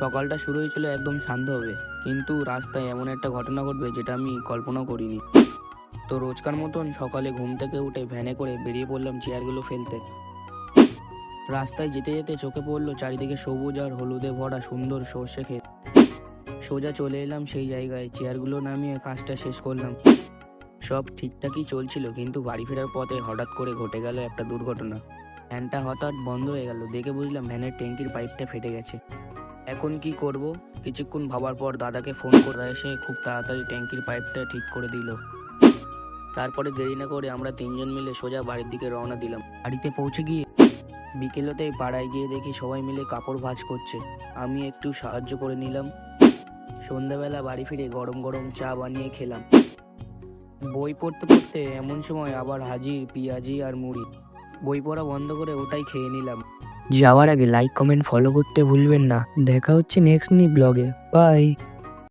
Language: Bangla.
সকালটা শুরু হয়েছিল একদম শান্তভাবে, কিন্তু রাস্তায় এমন একটা ঘটনা ঘটবে যেটা আমি কল্পনাও করিনি। তো রোজকার মতন সকালে ঘুম থেকে উঠে ভ্যানে করে বেরিয়ে পড়লাম চেয়ারগুলো ফেলতে। রাস্তায় যেতে যেতে চোখে পড়লো চারিদিকে সবুজ আর হলুদে ভরা সুন্দর সর্ষে ক্ষেত। সোজা চলে এলাম সেই জায়গায়, চেয়ারগুলো নামিয়ে কাজটা শেষ করলাম। সব ঠিকঠাকই চলছিল, কিন্তু বাড়ি ফেরার পথে হঠাৎ করে ঘটে গেল একটা দুর্ঘটনা। ফ্যানটা হঠাৎ বন্ধ হয়ে গেল, দেখে বুঝলাম ভ্যানের ট্যাঙ্কির পাইপটা ফেটে গেছে। এখন কি করব? কিছুক্ষণ ভাবার পর দাদাকে ফোন করে এসে খুব তাড়াতাড়ি ট্যাঙ্কির পাইপটা ঠিক করে দিল। তারপরে দেরি না করে আমরা তিনজন মিলে সোজা বাড়ির দিকে রওনা দিলাম। বাড়িতে পৌঁছে গিয়ে বিকেলতেই পাড়ায় গিয়ে দেখি সবাই মিলে কাপড় ভাঁজ করছে। আমি একটু সাহায্য করে নিলাম। সন্ধ্যাবেলা বাড়ি ফিরে গরম গরম চা বানিয়ে খেলাম। বই পড়তে পড়তে এমন সময় আবার হাজির পেঁয়াজি আর মুড়ি। বই পড়া বন্ধ করে ওটাই খেয়ে নিলাম। যাওয়ার আগে লাইক কমেন্ট ফলো করতে ভুলবেন না। দেখা হচ্ছে নেক্সট ব্লগে। বাই।